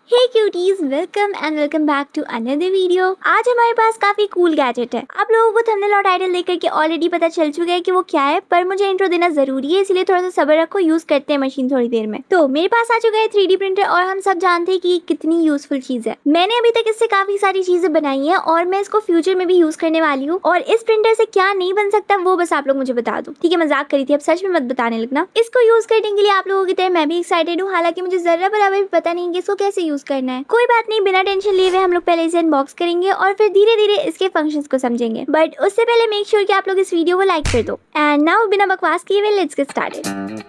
Hey cuties, welcome back to another video. आज हमारे पास काफी कूल गैजेट है। आप लोगों को थंबनेल और टाइटल देख करके ऑलरेडी पता चल चुका है कि वो क्या है, पर मुझे इंट्रो देना जरूरी है, इसलिए थोड़ा सा सब्र रखो। यूज करते हैं मशीन थोड़ी देर में। तो मेरे पास आ चुका है 3D प्रिंटर और हम सब जानते हैं कि ये कितनी यूजफुल चीज है। मैंने अभी तक इससे काफी सारी चीजें बनाई है और मैं इसको फ्यूचर में भी यूज करने वाली हूँ। और इस प्रिंटर से क्या नहीं बन सकता वो बस आप लोग मुझे बता दो, ठीक है? मजाक करी थी, अब सच में मत बताने लगना। इसको यूज करने के लिए आप लोगों की तरह मैं भी एक्साइटेड हूँ, हालांकि मुझे जरा बराबर भी पता नहीं कि इसको कैसे यूज करना है। कोई बात नहीं, बिना टेंशन लिए हुए हम लोग पहले इसे अनबॉक्स करेंगे और फिर धीरे धीरे इसके फंक्शंस को समझेंगे। बट उससे पहले मेक श्योर कि आप लोग इस वीडियो को लाइक कर दो। एंड नाउ बिना बकवास किए हुए लेट्स गेट स्टार्टेड।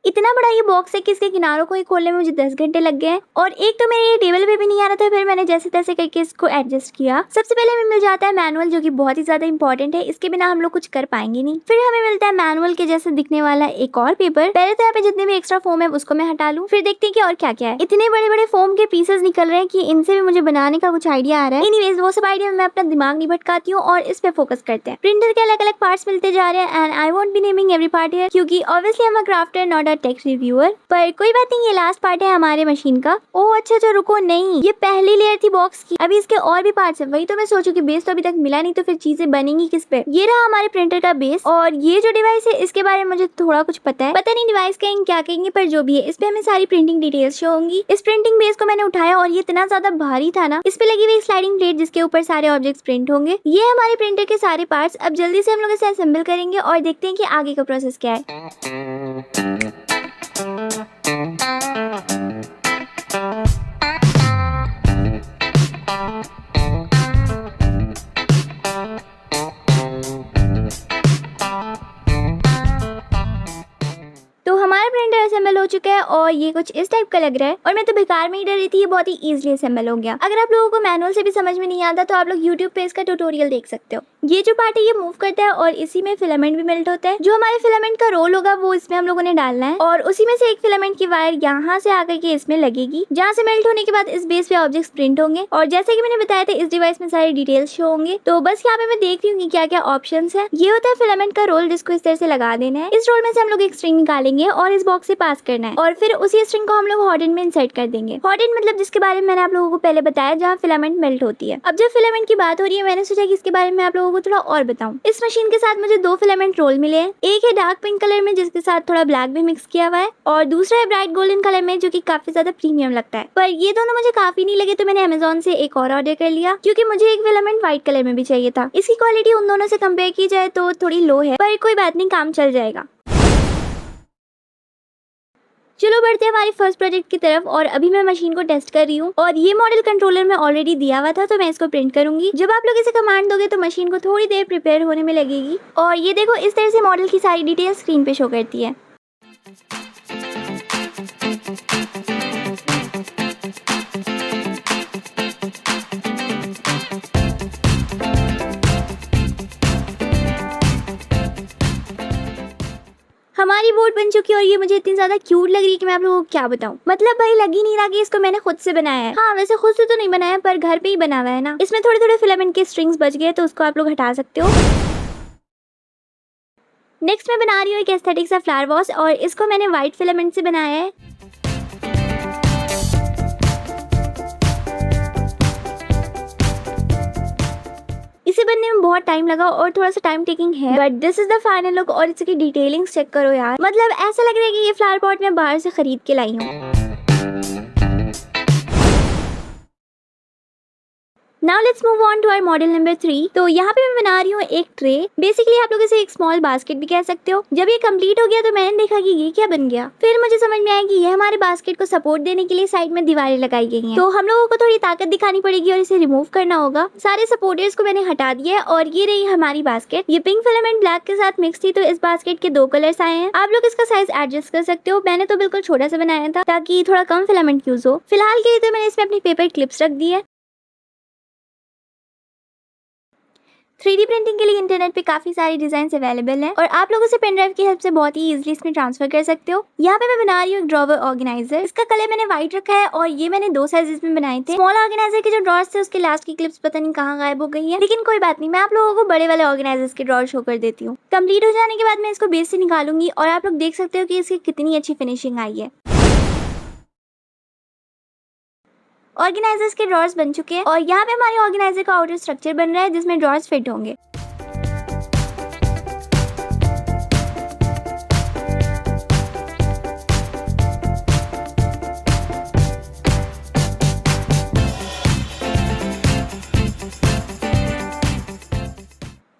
इतना बड़ा ये बॉक्स है कि इसके किनारों को ही खोलने में मुझे 10 घंटे लग गए हैं। और एक तो मेरे ये टेबल पे भी नहीं आ रहा था, फिर मैंने जैसे तैसे करके इसको एडजस्ट किया। सबसे पहले हमें मिल जाता है मैनुअल, जो कि बहुत ही ज्यादा इंपॉर्टेंट है, इसके बिना हम लोग कुछ कर पाएंगे नहीं। फिर हमें मिलता है मैनुअल के जैसे दिखने वाला एक और पेपर। पहले तो यहाँ पे जितने भी एक्स्ट्रा फोम है उसको मैं हटा लूँ, फिर देखते हैं कि और क्या क्या है। इतने बड़े बड़े फोम के पीसेस निकल रहे हैं कि इनसे भी मुझे बनाने का कुछ आइडिया आ रहा है। एनीवेज, वो सब आइडिया में मैं अपना दिमाग नहीं भटकाती हूँ और इस पे फोकस करते हैं। प्रिंटर के अलग अलग पार्ट्स मिलते जा रहे हैं and I won't be naming every part here, क्योंकि obviously I am a crafter not a tech reviewer. पर कोई बात नहीं, ये लास्ट पार्ट है हमारे मशीन का। ओह अच्छा, रुको, नहीं, ये पहली लेयर थी बॉक्स की, अभी इसके और भी पार्ट्स हैं। वही तो मैं सोचूं कि बेस तो अभी तक मिला नहीं, तो फिर चीजें बनेंगी किस पे? ये रहा हमारे प्रिंटर का बेस। और ये जो डिवाइस है इसके बारे में मुझे थोड़ा कुछ पता है, पता नहीं डिवाइस कहेंगे क्या कहेंगे, पर जो भी है इस पे हमें सारी प्रिंटिंग डिटेल्स शो होंगी। इस प्रिंटिंग बेस को मैंने उठाया और ये इतना ज्यादा भारी था ना, इस पे लगी हुई स्लाइडिंग प्लेट जिसके ऊपर सारे ऑब्जेक्ट्स प्रिंट होंगे। ये हमारे प्रिंटर के सारे पार्ट्स। अब जल्दी से हम लोग इसे असेंबल करेंगे और देखते हैं कि आगे का प्रोसेस क्या है। तो हमारा प्रिंटर असेंबल हो चुका है और ये कुछ इस टाइप का लग रहा है। और मैं तो बेकार में ही डर रही थी, ये बहुत ही इजीली असेंबल हो गया। अगर आप लोगों को मैनुअल से भी समझ में नहीं आता तो आप लोग यूट्यूब पे इसका ट्यूटोरियल देख सकते हो। ये जो पार्ट है ये मूव करता है और इसी में फिलामेंट भी मेल्ट होता है। जो हमारे फिलामेंट का रोल होगा वो इसमें हम लोगों ने डालना है और उसी में से एक फिलामेंट की वायर यहाँ से आकर के इसमें लगेगी, जहाँ से मेल्ट होने के बाद इस बेस पे ऑब्जेक्ट्स प्रिंट होंगे। और जैसे कि मैंने बताया था, इस डिवाइस में सारे डिटेल्स शो होंगे। तो बस यहाँ पे मैं देख रही हूँ कि क्या क्या ऑप्शन है। ये होता है फिलामेंट का रोल, जिसको इस तरह से लगा देना है। इस रोल में से हम लोग एक स्ट्रिंग निकालेंगे और इस बॉक्स से पास करना है और फिर उसी स्ट्रिंग को हम लोग हॉट एंड में इंसर्ट कर देंगे। हॉट एंड मतलब जिसके बारे में मैंने आप लोगों को पहले बताया, जहाँ फिलामेंट मेल्ट होती है। अब जब फिलामेंट की बात हो रही है, मैंने सोचा कि इसके बारे में आप लोगों को थोड़ा और बताऊं। इस मशीन के साथ मुझे 2 फिलामेंट रोल मिले हैं। एक है डार्क पिंक कलर में जिसके साथ थोड़ा ब्लैक भी मिक्स किया हुआ है, और दूसरा है ब्राइट गोल्डन कलर में जो कि काफी ज्यादा प्रीमियम लगता है। पर ये दोनों मुझे काफी नहीं लगे, तो मैंने अमेजोन से एक और ऑर्डर कर लिया, क्योंकि मुझे एक फिलामेंट व्हाइट कलर में भी चाहिए था। इसकी क्वालिटी उन दोनों से कंपेयर की जाए तो थोड़ी लो है, पर कोई बात नहीं, काम चल जाएगा। चलो बढ़ते हैं हमारी फर्स्ट प्रोजेक्ट की तरफ। और अभी मैं मशीन को टेस्ट कर रही हूँ और ये मॉडल कंट्रोलर में ऑलरेडी दिया हुआ था, तो मैं इसको प्रिंट करूंगी। जब आप लोग इसे कमांड दोगे तो मशीन को थोड़ी देर प्रिपेयर होने में लगेगी। और ये देखो, इस तरह से मॉडल की सारी डिटेल स्क्रीन पे शो करती है। हमारी बोर्ड बन चुकी है और ये मुझे इतनी ज्यादा क्यूट लग रही है कि मैं आप लोगों को क्या बताऊं। मतलब भाई लग ही नहीं रहा कि इसको मैंने खुद से बनाया है। हाँ, वैसे खुद से तो नहीं बनाया, पर घर पे ही बना हुआ है ना। इसमें थोड़े थोड़े फिलामेंट के स्ट्रिंग्स बच गए, तो उसको आप लोग हटा सकते हो। नेक्स्ट मैं बना रही हूँ एक एस्थेटिक सा फ्लावर वॉस, और इसको मैंने व्हाइट फिलामेंट से बनाया है। इसे बनने में बहुत टाइम लगा और थोड़ा सा टाइम टेकिंग है, but this is the final look. और इसकी डिटेलिंग चेक करो यार, मतलब ऐसा लग रहा है कि ये फ्लावर पॉट मैं बाहर से खरीद के लाई हूँ। Now let's move on to our model number 3। तो यहाँ पे मैं बना रही हूँ एक ट्रे। बेसिकली आप लोग इसे एक स्मॉल बास्केट भी कह सकते हो। जब ये कंप्लीट हो गया तो मैंने देखा कि ये क्या बन गया। फिर मुझे समझ में आया कि ये हमारे बास्केट को सपोर्ट देने के लिए साइड में दीवारें लगाई गई हैं। तो हम लोगों को थोड़ी ताकत दिखानी पड़ेगी और इसे रिमूव करना होगा। सारे सपोर्टर्स को मैंने हटा दिया है और ये रही हमारी बास्केट। ये पिंक फिलामेंट ब्लैक के साथ मिक्स थी, तो इस बास्केट के 2 कलर्स आए हैं। आप लोग इसका साइज एडजस्ट कर सकते हो। मैंने तो बिल्कुल छोटा सा बनाया था ताकि थोड़ा कम फिलामेंट यूज हो। फिलहाल के लिए तो मैंने इसमें अपनी पेपर क्लिप्स रख दी है। 3D प्रिंटिंग के लिए इंटरनेट पे काफी सारी डिजाइन अवेलेबल हैं और आप लोग उसे पेन ड्राइव की हेल्प से बहुत ही इजीली इसमें ट्रांसफर कर सकते हो। यहाँ पे मैं बना रही हूँ एक ड्रॉवर ऑर्गेनाइजर। इसका कलर मैंने व्हाइट रखा है और ये मैंने 2 साइजेस में बनाए थे। स्मॉल ऑर्गेनाइजर के जो ड्रॉर्स थे उसके लास्ट की क्लिप्स पता नहीं कहाँ गायब हो गई है, लेकिन कोई बात नहीं, मैं आप लोगों को बड़े वाले ऑर्गेनाइजर्स के ड्रॉर शो कर देती हूँ। कंप्लीट हो जाने के बाद मैं इसको बेस से निकालूंगी और आप लोग देख सकते हो कि इसकी कितनी अच्छी फिनिशिंग आई है। ऑर्गेनाइजर्स के ड्रॉर्स बन चुके हैं और यहाँ पे हमारे ऑर्गेनाइजर का आउटर स्ट्रक्चर बन रहा है जिसमें ड्रॉर्स फिट होंगे।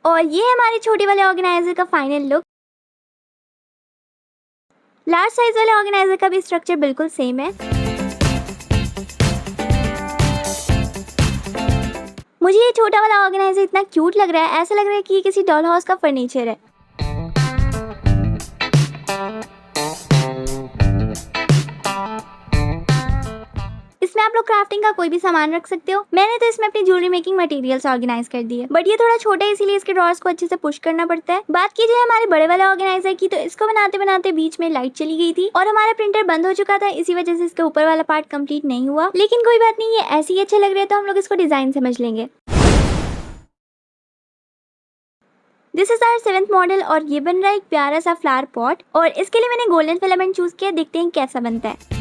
और ये है हमारे छोटे वाले ऑर्गेनाइजर का फाइनल लुक। लार्ज साइज वाले ऑर्गेनाइजर का भी स्ट्रक्चर बिल्कुल सेम है। मुझे ये छोटा वाला ऑर्गेनाइजर इतना क्यूट लग रहा है, ऐसा लग रहा है कि ये किसी डॉल हाउस का फर्नीचर है। इसमें आप लोग क्राफ्टिंग का कोई भी सामान रख सकते हो। मैंने तो इसमें अपनी ज्वेलरी मेकिंग मटेरियल्स ऑर्गेनाइज कर दिए, बट ये थोड़ा छोटा है इसीलिए इसके ड्रॉर्स को अच्छे से पुश करना पड़ता है। बात की जाए हमारे बड़े वाले ऑर्गेनाइजर की, तो इसको बनाते बनाते बीच में लाइट चली गई थी और हमारा प्रिंटर बंद हो चुका था, इसी वजह से इसके ऊपर वाला पार्ट कंप्लीट नहीं हुआ। लेकिन कोई बात नहीं, ये ऐसे ही अच्छा लग रहा है तो हम लोग इसको डिजाइन समझ लेंगे। This is our 7th model और ये बन रहा है एक प्यारा सा फ्लावर पॉट और इसके लिए मैंने गोल्डन फिलामेंट चूज किया। देखते हैं कैसा बनता है।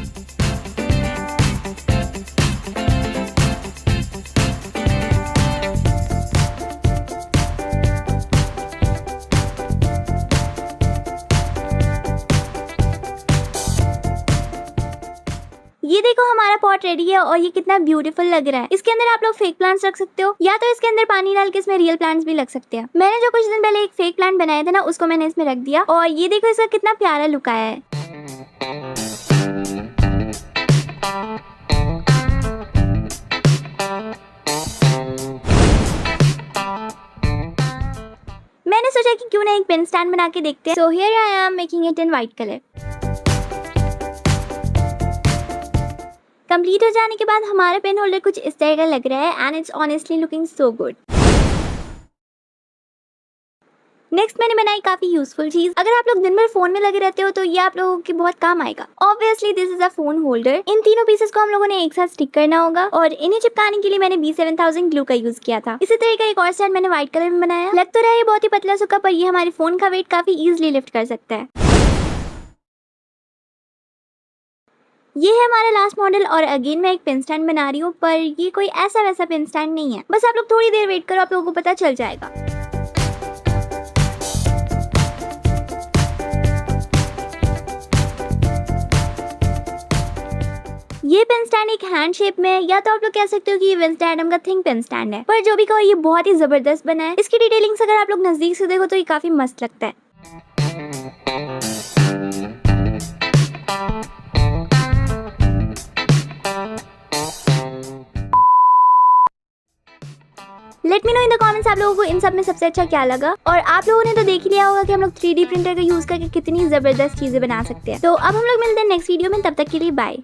ये देखो हमारा पॉट रेडी है और ये कितना ब्यूटीफुल लग रहा है। इसके अंदर आप लोग फेक प्लांट्स रख सकते हो या तो इसके अंदर पानी डाल के इसमें रियल प्लांट्स भी लग सकते हैं। मैंने जो कुछ दिन पहले एक फेक प्लांट बनाया था ना, उसको मैंने इसमें रख दिया और ये देखो इसका कितना प्यारा लुक आया है। मैंने सोचा कि क्यों ना एक पेन स्टैंड बना के देखते हैं। So here I am making it in white colour. Complete हो जाने के बाद हमारा पेन होल्डर कुछ इस तरह का लग रहा है and it's honestly looking so good. Next मैंने बनाई काफी यूजफुल चीज। अगर आप लोग दिन भर फोन में लगे रहते हो तो ये आप लोगों के बहुत काम आएगा। Obviously this is a phone holder. इन तीनों पीसेस को हम लोगों ने एक साथ स्टिक करना होगा और इन्हें चिपकाने के लिए मैंने B7000 ग्लू का यूज किया था। इसी तरह का एक और स्टैंड मैंने व्हाइट कलर में बनाया। लग तो रहा है ये बहुत ही पतला सुखा, पर ये हमारे फोन का वेट काफी इजिली लिफ्ट कर सकता है। ये है हमारा लास्ट मॉडल और अगेन मैं एक पेन स्टैंड बना रही हूँ, पर ये कोई ऐसा वैसा पेन स्टैंड नहीं है। बस आप लोग थोड़ी देर वेट करो, आप लोगों को पता चल जाएगा। ये पेन स्टैंड एक हैंड शेप में है, या तो आप लोग कह सकते हो कि ये वेंसडे एडम का थिंक पेन स्टैंड है, पर जो भी कहो ये बहुत ही जबरदस्त बना है। इसकी डिटेलिंग्स अगर आप लोग नजदीक से देखो तो ये काफी मस्त लगता है। Let me know in the comments आप लोगों को इन सब में सबसे अच्छा क्या लगा। और आप लोगों ने तो देख ही लिया होगा कि हम लोग 3D प्रिंटर का यूज करके कितनी जबरदस्त चीजें बना सकते हैं। तो अब हम लोग मिलते हैं नेक्स्ट वीडियो में, तब तक के लिए बाय।